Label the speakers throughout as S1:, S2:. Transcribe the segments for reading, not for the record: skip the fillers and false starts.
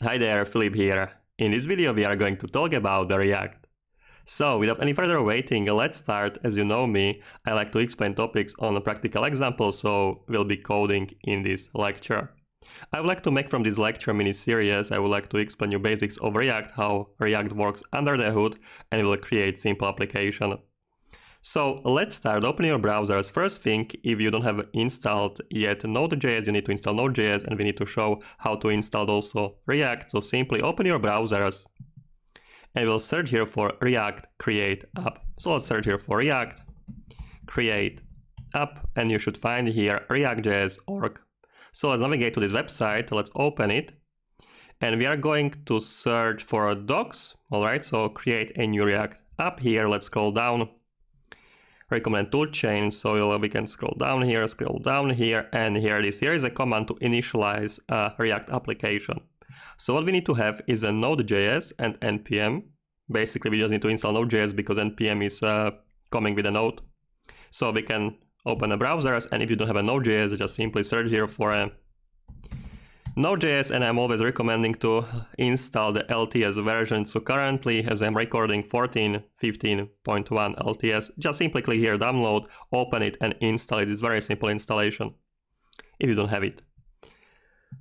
S1: Hi there, Philip here. In this video we are going to talk about the React. So without any further waiting, let's start. As you know me, I like to explain topics on a practical example, so we'll be coding in this lecture. I would like to make from this lecture mini-series, I would like to explain you basics of React, how React works under the hood, and we'll create simple application. So let's start. Open your browsers. First thing, if you don't have installed yet Node.js, you need to install Node.js, and we need to show how to install also React. So simply open your browsers and we'll search here for React Create App. So let's search here for React Create App, and you should find here react.js.org. So let's navigate to this website. Let's open it. And we are going to search for docs. All right, so create a new React app here. Let's scroll down. Recommend toolchain, so we can scroll down here, and here it is. Here is a command to initialize a React application. So what we need to have is a Node.js and npm. Basically, we just need to install Node.js because npm is coming with a node. So we can open the browsers, and if you don't have a Node.js, just simply search here for a Node.js, and I'm always recommending to install the LTS version. So currently, as I'm recording 14.15.1 LTS, just simply click here, download, open it, and install it. It's very simple installation if you don't have it.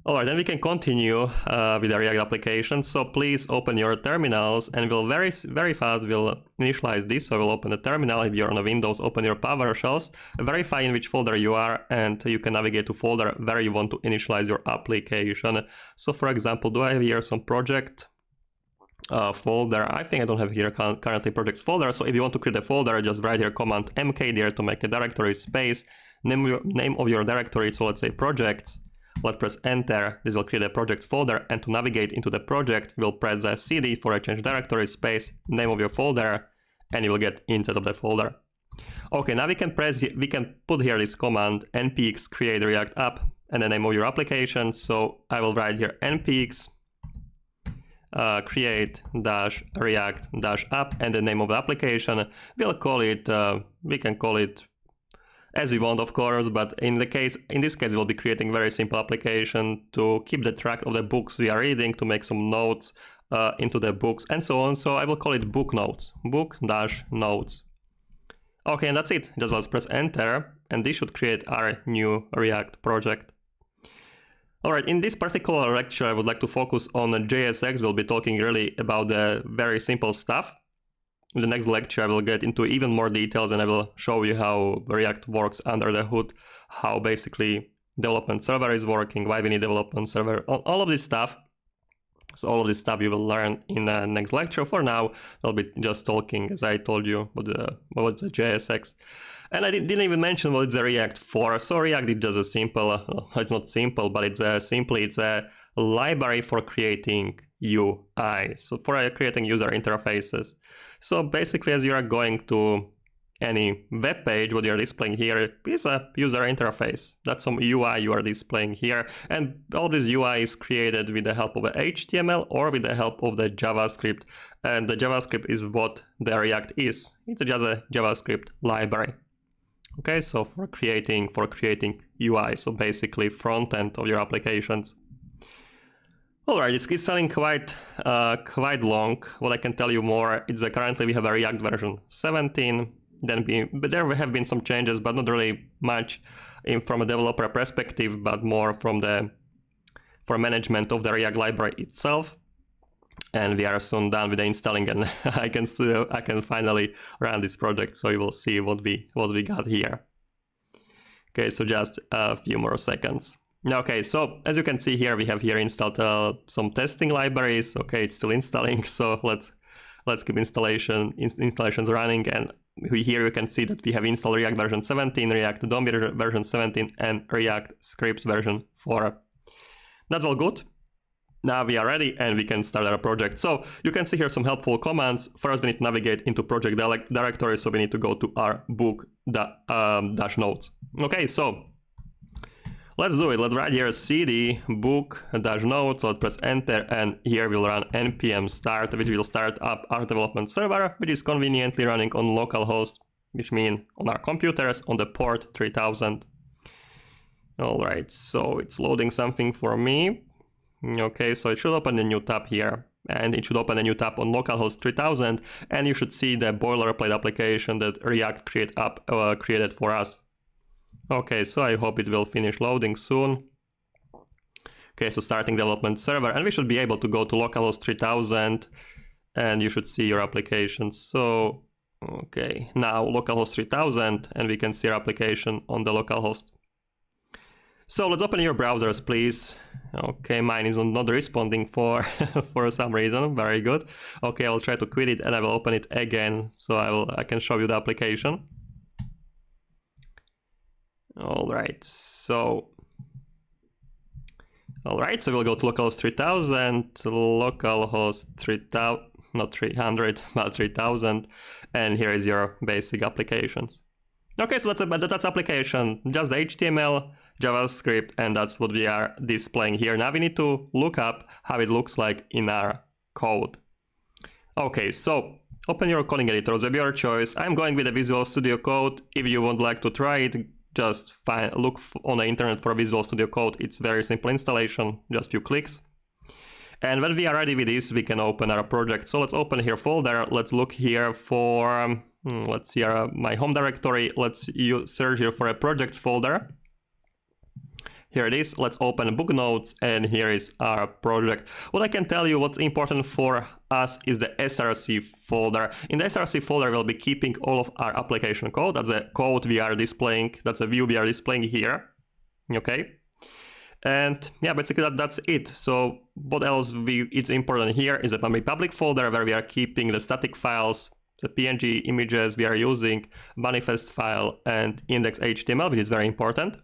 S1: Alright, then we can continue with the React application. So please open your terminals, and we'll very fast we'll initialize this. So we'll open the terminal. If you're on a Windows, open your PowerShells, verify in which folder you are, and you can navigate to folder where you want to initialize your application. So for example, do I have here some project folder? I think I don't have here currently projects folder. So if you want to create a folder, just write here command mk there to make a directory space, name of your directory. So let's say projects. Let's press enter. This will create a project folder, and to navigate into the project, we'll press the CD for a change directory space, name of your folder, and you will get inside of the folder. Okay, now we can put here this command npx create react app and the name of your application. So I will write here npx create -react -app and the name of the application. We'll call it we can call it as we want, of course, but in this case, we'll be creating very simple application to keep the track of the books we are reading, to make some notes into the books, and so on. So I will call it book notes, book-notes. Okay, and that's it. Just let's press enter, and this should create our new React project. All right, in this particular lecture, I would like to focus on JSX. We'll be talking really about the very simple stuff. In the next lecture, I will get into even more details, and I will show you how React works under the hood, how basically development server is working, why we need development server, all of this stuff. So all of this stuff you will learn in the next lecture. For now, I'll be just talking, as I told you, what's the JSX. And I didn't even mention what it's a React for. So React is just a simple, it's not simple, but it's a library for creating UI, so for creating user interfaces. So basically, as you are going to any web page, what you're displaying here is a user interface. That's some UI you are displaying here, and all this UI is created with the help of the HTML or with the help of the JavaScript, and the JavaScript is what the React is. It's just a JavaScript library. Okay, so for creating UI, so basically front end of your applications. Alright, it's sounding quite long. What I can tell you more is that currently we have a React version 17. But there have been some changes, but not really much from a developer perspective, but more for management of the React library itself. And we are soon done with the installing, and I can finally run this project. So you will see what we got here. Okay, so just a few more seconds. Okay, so as you can see here, we have here installed some testing libraries. Okay, it's still installing, so let's keep installations running. And here you can see that we have installed React version 17, React DOM version 17, and React scripts version 4. That's all good. Now we are ready, and we can start our project. So you can see here some helpful commands. First, we need to navigate into project directory, so we need to go to our book-notes. Okay, so let's do it. Let's write here cd book-notes. So let's press enter, and here we'll run npm start, which will start up our development server, which is conveniently running on localhost, which means on our computers on the port 3000. All right, so it's loading something for me. Okay, so it should open a new tab here, and it should open a new tab on localhost 3000, and you should see the boilerplate application that React created for us. Okay, so I hope it will finish loading soon. Okay, so starting development server, and we should be able to go to localhost 3000, and you should see your application. So, okay, now localhost 3000, and we can see our application on the localhost. So let's open your browsers, please. Okay, mine is not responding for for some reason. Very good. Okay, I'll try to quit it and I will open it again, so I can show you the application. All right, so we'll go to localhost 3000, localhost 3000, not 300, but 3000, and here is your basic applications. Okay, so that's application, just the HTML, JavaScript, and that's what we are displaying here. Now we need to look up how it looks like in our code. Okay, so open your coding editors of your choice. I'm going with the Visual Studio Code. If you would like to try it, just look on the internet for Visual Studio Code. It's very simple installation, just few clicks. And when we are ready with this, we can open our project. So let's open here folder. Let's look here for, let's see my home directory. Let's search here for a projects folder. Here it is. Let's open book notes, and here is our project. What I can tell you, what's important for us is the SRC folder. In the SRC folder, we'll be keeping all of our application code. That's the code we are displaying. That's a view we are displaying here. Okay. And yeah, basically that's it. So what else it's important here is the public folder where we are keeping the static files, the PNG images we are using, manifest file, and index.html, which is very important.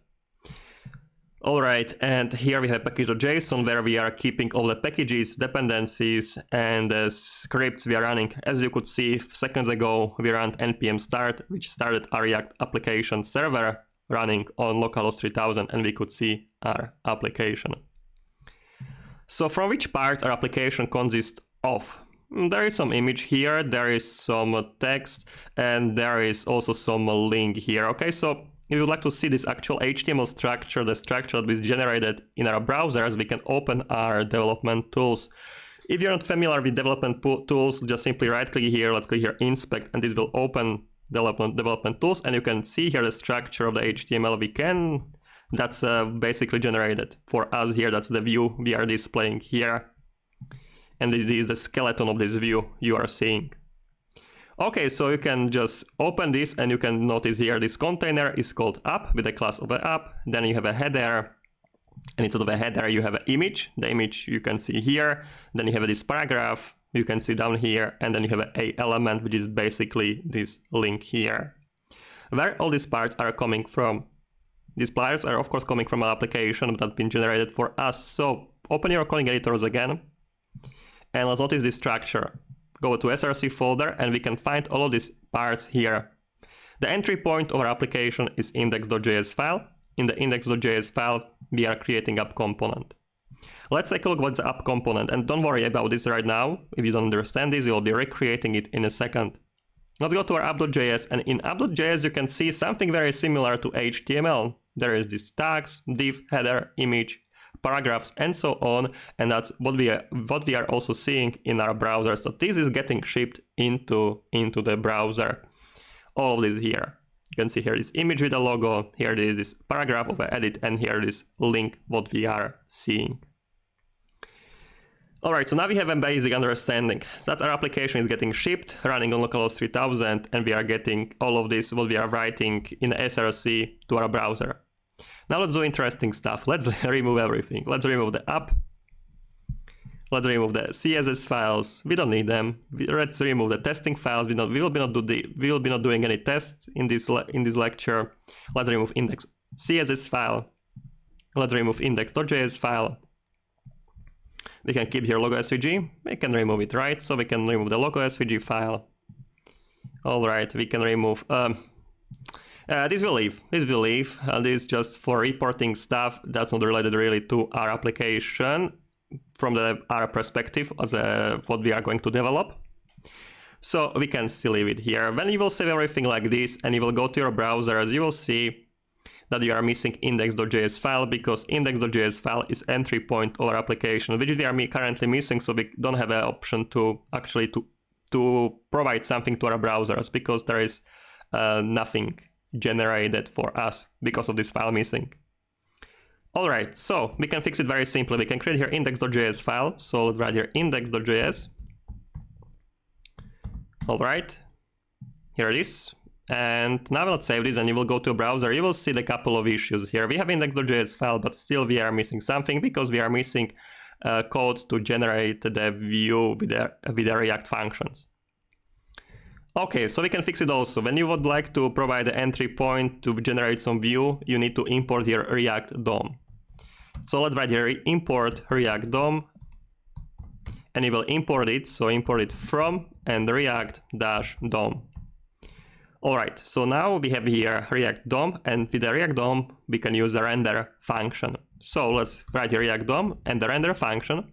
S1: All right, and here we have package.json where we are keeping all the packages, dependencies, and the scripts we are running. As you could see seconds ago, we ran npm start, which started our React application server running on localhost 3000, and we could see our application. So from which part our application consists of? There is some image here, there is some text, and there is also some link here. Okay, so if you would like to see this actual HTML structure, the structure that is generated in our browsers, we can open our development tools. If you're not familiar with development tools, just simply right-click here, let's click here, inspect, and this will open development tools, and you can see here the structure of the HTML that's basically generated for us here. That's the view we are displaying here. And this is the skeleton of this view you are seeing. Okay, so you can just open this and you can notice here this container is called app with the class of the app. Then you have a header, and instead of a header you have an image. The image you can see here. Then you have this paragraph you can see down here, and then you have a element, which is basically this link here. Where all these parts are coming from? These parts are of course coming from an application that's been generated for us. So open your coding editors again, and let's notice this structure. Go to SRC folder, and we can find all of these parts here. The entry point of our application is index.js file. In the index.js file, we are creating app component. Let's take a look what's the app component, and don't worry about this right now. If you don't understand this, we'll be recreating it in a second. Let's go to our app.js, and in app.js you can see something very similar to HTML. There is this tags, div, header, image, paragraphs, and so on, and that's what we are also seeing in our browser. So this is getting shipped into the browser. All of this here. You can see here this image with a logo, here is this paragraph of an edit, and here this link what we are seeing. Alright, so now we have a basic understanding that our application is getting shipped, running on localhost 3000, and we are getting all of this what we are writing in SRC to our browser. Now let's do interesting stuff. Let's remove everything. Let's remove the app. Let's remove the CSS files. We don't need them. Let's remove the testing files. We will be not doing any tests in this lecture. Let's remove index CSS file. Let's remove index.js file. We can keep here logo SVG. We can remove it, right? So we can remove the logo SVG file. All right, we can remove. This will leave. This will leave. This is just for reporting stuff. That's not related really to our application from our perspective as what we are going to develop. So we can still leave it here. When you will save everything like this and you will go to your browsers, you will see that you are missing index.js file, because index.js file is entry point of our application, which we are currently missing, so we don't have an option to actually to provide something to our browsers, because there is nothing generated for us because of this file missing. Alright, so we can fix it very simply. We can create here index.js file, so let's write here index.js. Alright, here it is. And now let's save this and you will go to a browser. You will see the couple of issues here. We have index.js file, but still we are missing something, because we are missing code to generate the view with the React functions. Okay, so we can fix it also. When you would like to provide an entry point to generate some view, you need to import here React DOM. So let's write here import React DOM, and you will import it. So import it from and React-DOM. Alright, so now we have here React DOM, and with the React DOM we can use the render function. So let's write here React DOM and the render function.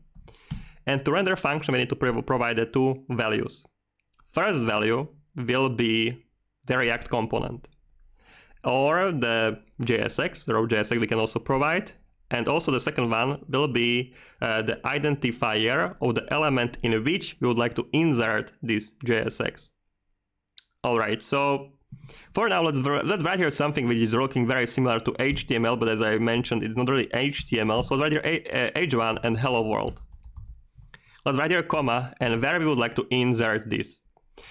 S1: And to render function we need to provide the two values. First value will be the React component, or the JSX, the raw JSX we can also provide. And also the second one will be the identifier of the element in which we would like to insert this JSX. Alright, so for now let's write here something which is looking very similar to HTML, but as I mentioned, it's not really HTML. So let's write here h1 and hello world. Let's write here a comma, and where we would like to insert this.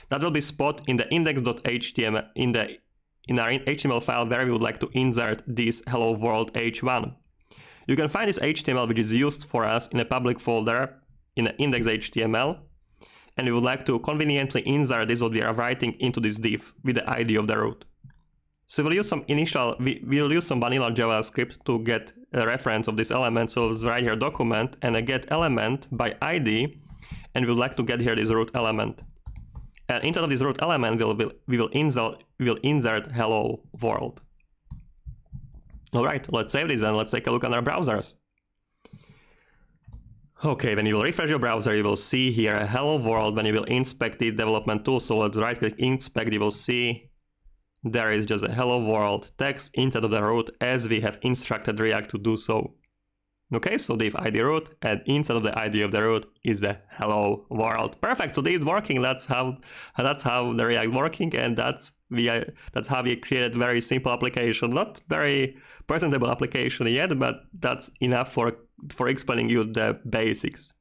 S1: That will be spot in the index.html in our HTML file where we would like to insert this hello world h1. You can find this HTML which is used for us in a public folder in the index.html, and we would like to conveniently insert this what we are writing into this div with the ID of the root. So we'll use some vanilla JavaScript to get a reference of this element. So let's write here document and a get element by ID, and we would like to get here this root element. And inside of this root element, we will insert hello world. All right, let's save this and let's take a look on our browsers. Okay, when you will refresh your browser, you will see here a hello world. When you will inspect the development tool, so let's right click inspect, you will see there is just a hello world text inside of the root as we have instructed React to do so. Okay, so div ID root, and inside of the ID of the root is the hello world. Perfect. So this is working. That's how the React working, and that's how we created very simple application. Not very presentable application yet, but that's enough for explaining you the basics.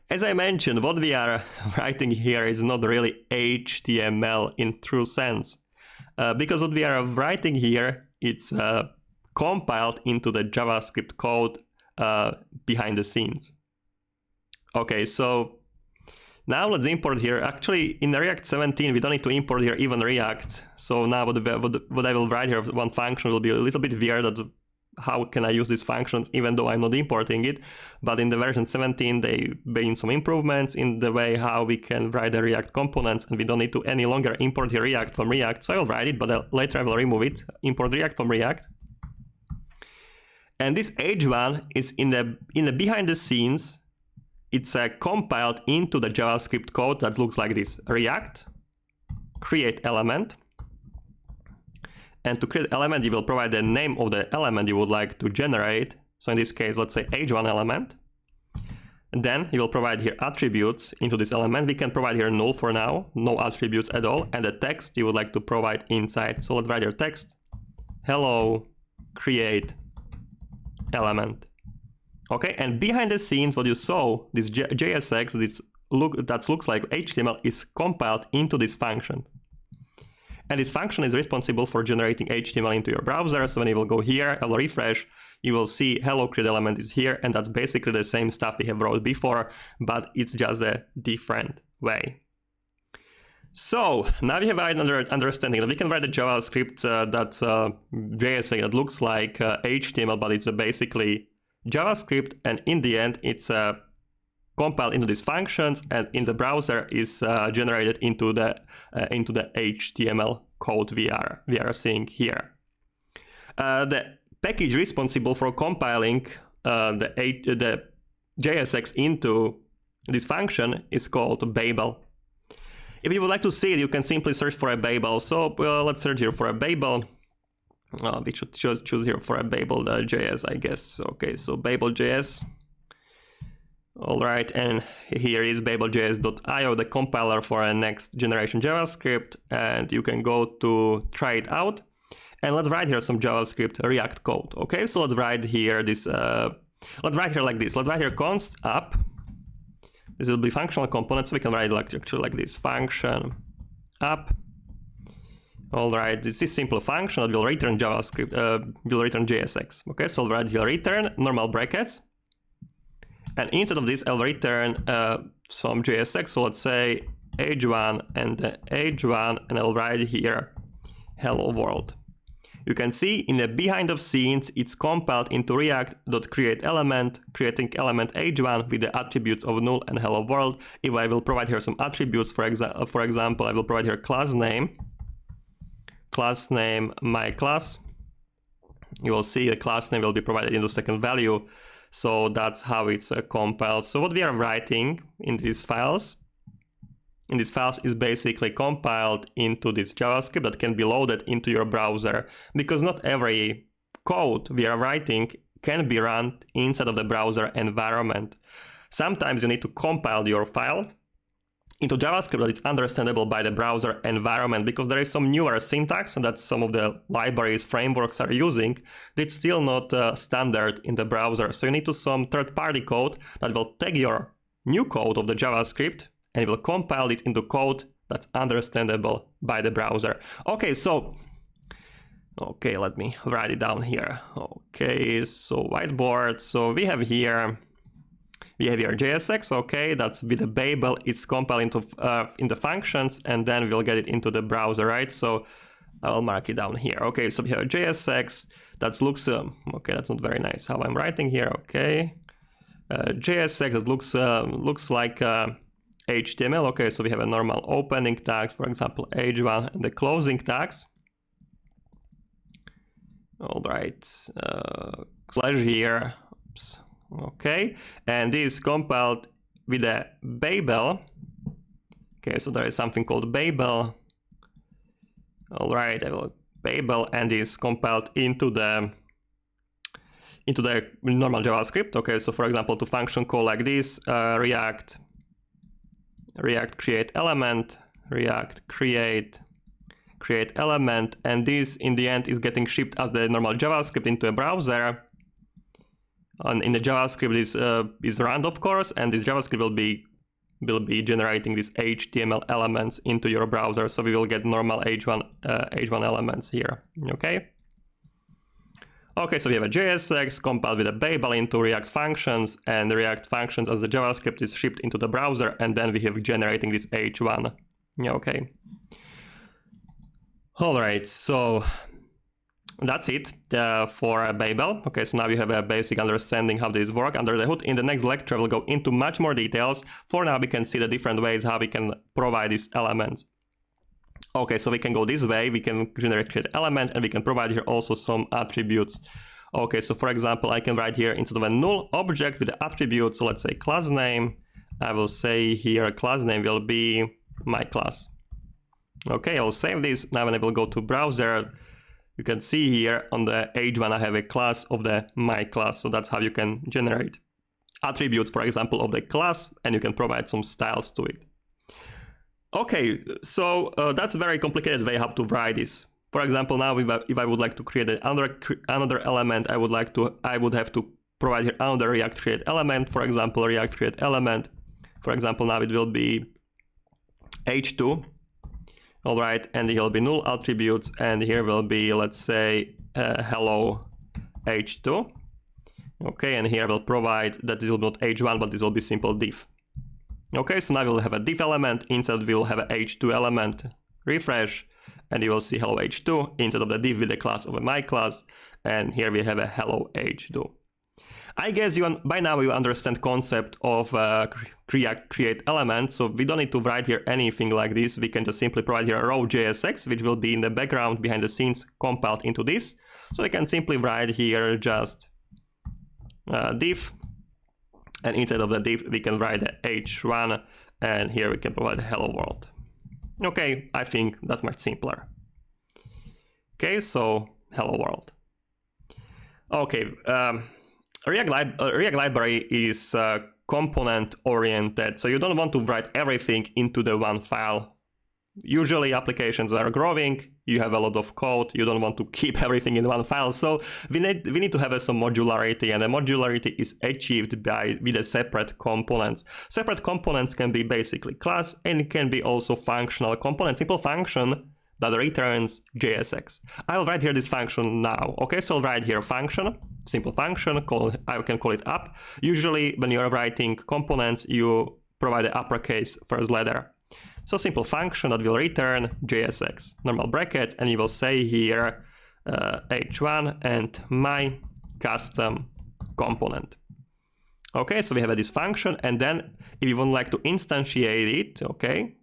S1: As I mentioned, what we are writing here is not really HTML in true sense, because what we are writing here, it's compiled into the JavaScript code behind the scenes. Okay, so now let's import here. Actually, in the React 17, we don't need to import here even React. So now what I will write here, one function will be a little bit weird. That how can I use these functions even though I'm not importing it? But in the version 17, they made some improvements in the way how we can write the React components, and we don't need to any longer import here React from React. So I will write it, but later I will remove it. Import React from React. And this h1 is in the behind the scenes. It's compiled into the JavaScript code that looks like this: React, create element, and to create element, you will provide the name of the element you would like to generate. So in this case, let's say h1 element. And then you will provide here attributes into this element. We can provide here null for now, no attributes at all, and the text you would like to provide inside. So let's write here text, hello, create element. Okay, and behind the scenes, what you saw, this JSX, that looks like HTML, is compiled into this function. And this function is responsible for generating HTML into your browser. So when you will go here, I will refresh, you will see hello create element is here, and that's basically the same stuff we have wrote before, but it's just a different way. So now we have another understanding that we can write a JavaScript JSX that looks like HTML, but it's basically JavaScript, and in the end it's compiled into these functions, and in the browser is generated into the HTML code we are seeing here. The package responsible for compiling the JSX into this function is called Babel. If you would like to see it, you can simply search for a Babel. So let's search here for a Babel. We should choose here for a Babel JS, I guess. Okay, so Babel JS. All right, and here is babel.js.io, the compiler for a next generation JavaScript, and you can go to try it out. And let's write here some JavaScript React code. Okay, so let's write here this. Let's write here like this. Let's write here const app. This will be functional components. So we can write actually like this: function app. All right, this is simple function that will return JavaScript. Will return JSX. Okay, so I'll write here return normal brackets. And instead of this, I'll return some JSX. So let's say age1 and age1, and I'll write here hello world. You can see in the behind of scenes, it's compiled into React.createElement, creating element age1 with the attributes of null and hello world. If I will provide here some attributes, for example, I will provide here class name my class. You will see the class name will be provided in the second value. So that's how it's compiled. So what we are writing in these files, is basically compiled into this JavaScript that can be loaded into your browser, because not every code we are writing can be run inside of the browser environment. Sometimes you need to compile your file into JavaScript that is understandable by the browser environment, because there is some newer syntax that some of the libraries, frameworks are using that's still not standard in the browser. So you need to some third-party code that will take your new code of the JavaScript and it will compile it into code that's understandable by the browser. Okay, so let me write it down here. Okay, so whiteboard. So we have here JSX. Okay, that's with the Babel. It's compiled into the functions, and then we'll get it into the browser, right? So I'll mark it down here. Okay, so we have JSX. That looks okay. That's not very nice how I'm writing here. Okay, JSX that looks like HTML. Okay, so we have a normal opening tags, for example, age1, and the closing tags. All right, slash here. Oops. Okay, and this is compiled with a Babel. Okay, so there is something called Babel. All right, I will Babel, and is compiled into the normal JavaScript. Okay, so for example, to function call like this, React create element, React create element, and this in the end is getting shipped as the normal JavaScript into a browser. And in the JavaScript is run, of course, and this JavaScript will be generating these HTML elements into your browser. So we will get normal H1 elements here. Okay. Okay, so we have a JSX compiled with a Babel into React functions, and the React functions as the JavaScript is shipped into the browser, and then we have generating this H1. Okay. All right, so that's it for Babel. Okay, so now you have a basic understanding how this works under the hood. In the next lecture, we'll go into much more details. For now, we can see the different ways how we can provide these elements. Okay, so we can go this way. We can create element, and we can provide here also some attributes. Okay, so for example, I can write here instead of a null object with the attribute. So let's say class name. I will say here class name will be my class. Okay, I'll save this. Now when I will go to browser, you can see here on the H1 I have a class of the my class. So that's how you can generate attributes, for example, of the class, and you can provide some styles to it. Okay, so that's a very complicated way how to write this. For example, now if I would like to create another element, I would have to provide here another React create element. For example, React create element. For example, now it will be H2. All right, and here will be null attributes, and here will be, let's say, hello H2. Okay, and here I will provide that this will be not H1, but this will be simple div. Okay, so now we'll have a div element. Instead, we will have an H2 element. Refresh, and you will see hello H2 instead of the div with the class of a my class. And here we have a hello H2. I guess by now you understand concept of create element. So we don't need to write here anything like this. We can just simply provide here a row JSX, which will be in the background behind the scenes compiled into this. So we can simply write here just div. And inside of the div, we can write the H1, and here we can provide hello world. Okay, I think that's much simpler. Okay, so hello world. Okay, React library is component oriented, so you don't want to write everything into the one file. Usually applications are growing, you have a lot of code, you don't want to keep everything in one file, so we need to have some modularity, and the modularity is achieved with a separate components. Separate components can be basically class, and it can be also functional component, simple function that returns JSX. I'll write here this function now. Okay, so I'll write here function, simple function, I can call it up. Usually when you're writing components, you provide the uppercase first letter. So simple function that will return JSX, normal brackets, and you will say here h1 and my custom component. Okay, so we have this function, and then if you would like to instantiate it, okay,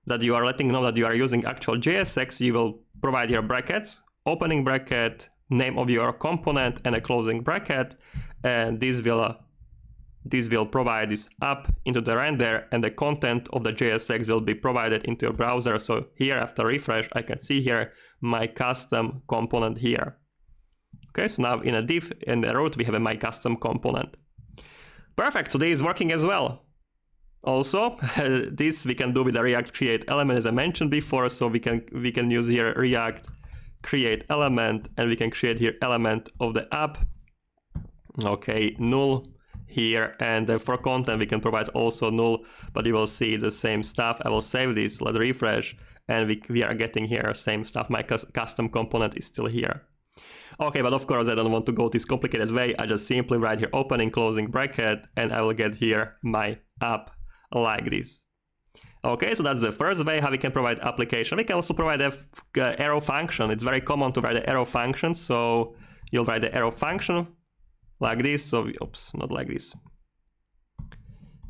S1: that you are letting know that you are using actual JSX, you will provide here brackets, opening bracket, name of your component, and a closing bracket, and this will provide this up into the render, and the content of the JSX will be provided into your browser. So here after refresh, I can see here my custom component here. Okay, so now in a div, in the root, we have a my custom component. Perfect, so this is working as well. Also, this we can do with the React create element as I mentioned before, so we can use here React create element, and we can create here element of the app. Okay, null here, and for content we can provide also null, but you will see the same stuff. I will save this, let's refresh, and we are getting here same stuff. My custom component is still here. Okay, but of course I don't want to go this complicated way. I just simply write here opening closing bracket, and I will get here my app like this. Okay, so that's the first way how we can provide application. We can also provide a arrow function. It's very common to write the arrow function, so you'll write the arrow function like this, so oops, not like this,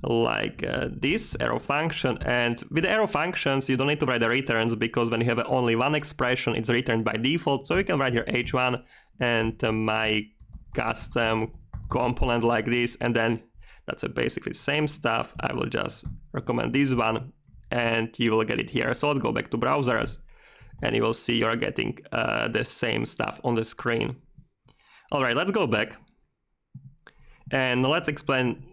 S1: like this arrow function. And with the arrow functions you don't need to write the returns, because when you have only one expression it's returned by default. So you can write here h1 and my custom component like this, and then that's basically same stuff. I will just recommend this one, and you will get it here. So let's go back to browsers, and you will see you're getting the same stuff on the screen. All right, let's go back. And let's explain,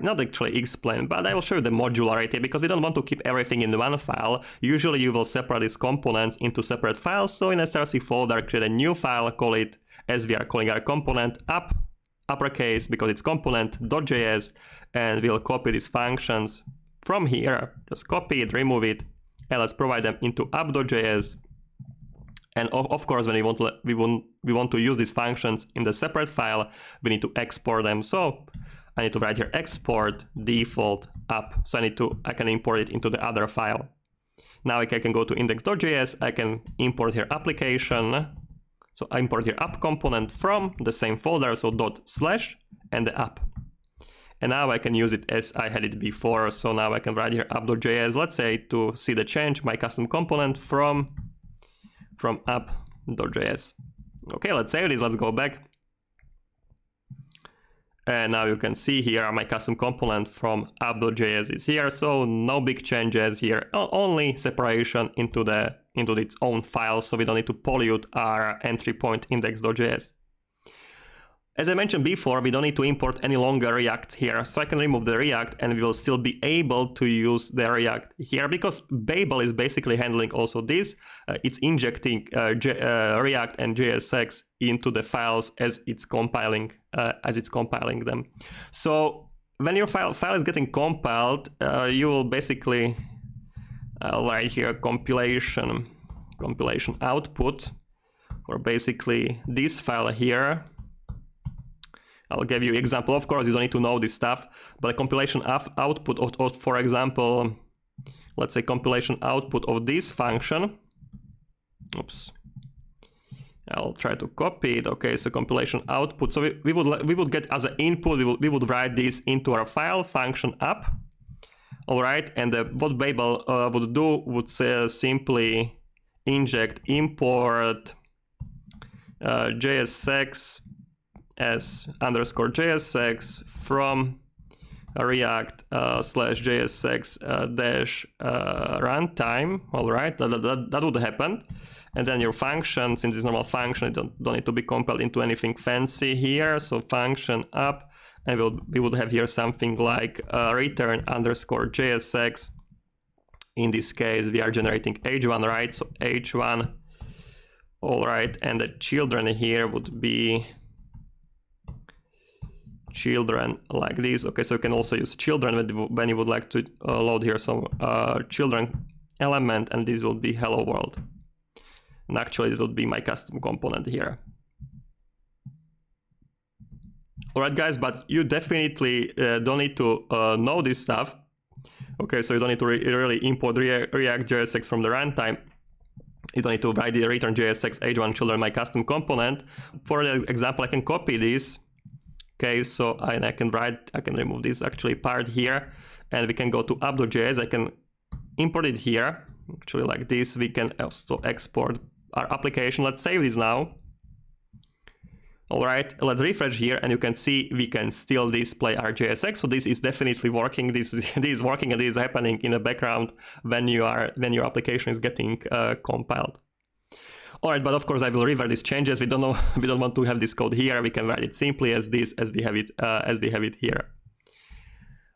S1: not actually explain, but I will show you the modularity, because we don't want to keep everything in one file. Usually you will separate these components into separate files. So in src folder, create a new file, call it, as we are calling our component, up, uppercase, because it's component.js, and we'll copy these functions from here. Just copy it, remove it, and let's provide them into app.js. And of course, when we want to use these functions in the separate file, we need to export them. So I need to write here export default app. So I can import it into the other file. Now I can go to index.js. I can import here application. So I import here app component from the same folder. So // and the app. And now I can use it as I had it before. So now I can write here app.js. Let's say to see the change, my custom component from app.js. Okay, let's save this, let's go back. And now you can see here my custom component from app.js is here, so no big changes here, only separation into its own file, so we don't need to pollute our entry point index.js. As I mentioned before, we don't need to import any longer React here, so I can remove the React and we will still be able to use the React here, because Babel is basically handling also this. It's injecting React and JSX into the files as it's compiling them. So when your file is getting compiled, you will basically write here compilation output, or basically this file here. I'll give you an example. Of course, you don't need to know this stuff, but a compilation output of, for example, let's say compilation output of this function. Oops. I'll try to copy it. Okay, so compilation output. So we would get as an input, we would write this into our file function app. All right, and what Babel would do would simply inject import JSX as underscore JSX from React /JSX dash runtime. All right, that would happen. And then your function, since it's normal function, it don't need to be compiled into anything fancy here. So function up, and we would have here something like return underscore JSX. In this case, we are generating h1, right? So h1, all right, and the children here would be children like this. Okay, so you can also use children when you would like to load here some children element, and this will be hello world. And actually it will be my custom component here. All right, guys, but you definitely don't need to know this stuff. Okay, so you don't need to really import React JSX from the runtime. You don't need to write the return JSX h1 children my custom component. For the example, I can copy this. Okay, so I can remove this actually part here, and we can go to app.js. I can import it here, actually like this. We can also export our application. Let's save this now. All right, let's refresh here, and you can see we can still display our JSX. So this is definitely working. This is working, and this is happening in the background when your application is getting compiled. All right, but of course I will revert these changes. We don't want to have this code here. We can write it simply as this, as we have it here.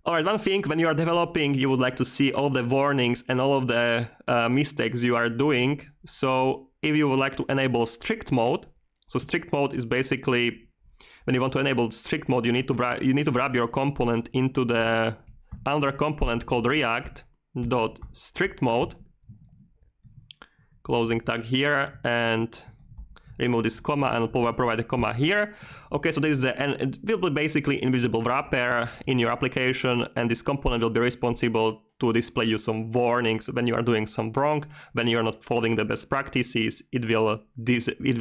S1: All right, one thing, when you are developing, you would like to see all the warnings and all of the mistakes you are doing. So if you would like to enable strict mode, so strict mode is basically when you want to enable strict mode, you need to wrap your component into the another component called react.strict mode. Closing tag here, and remove this comma and provide a comma here. Okay, so this is and it will be basically invisible wrapper in your application, and this component will be responsible to display you some warnings when you are doing some wrong. When you are not following the best practices, it will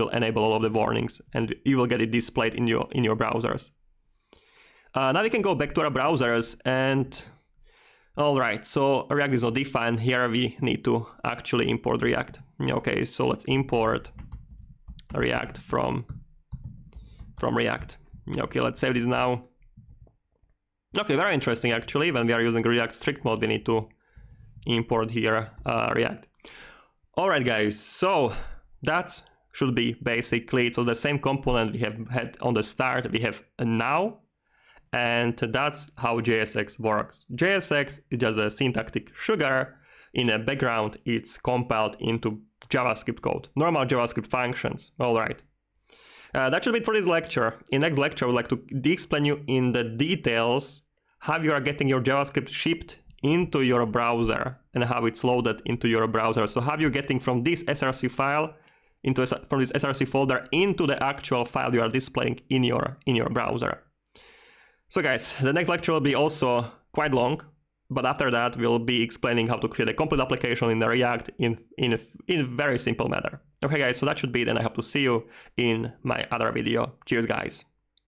S1: enable all of the warnings, and you will get it displayed in your browsers. Now we can go back to our browsers, and all right, so React is not defined. Here we need to actually import React. Okay, so let's import React from React. Okay, let's save this now. Okay, very interesting actually. When we are using React strict mode, we need to import here React. All right, guys, so that should be basically so the same component we have had on the start, we have now. And that's how JSX works. JSX is just a syntactic sugar. In the background, it's compiled into JavaScript code, normal JavaScript functions. All right. That should be it for this lecture. In next lecture, I would like to explain you in the details how you are getting your JavaScript shipped into your browser and how it's loaded into your browser. So how you're getting from this SRC file from this SRC folder into the actual file you are displaying in your browser. So guys, the next lecture will be also quite long, but after that we'll be explaining how to create a complete application in the React in a very simple manner. Okay guys, so that should be it, and I hope to see you in my other video. Cheers guys.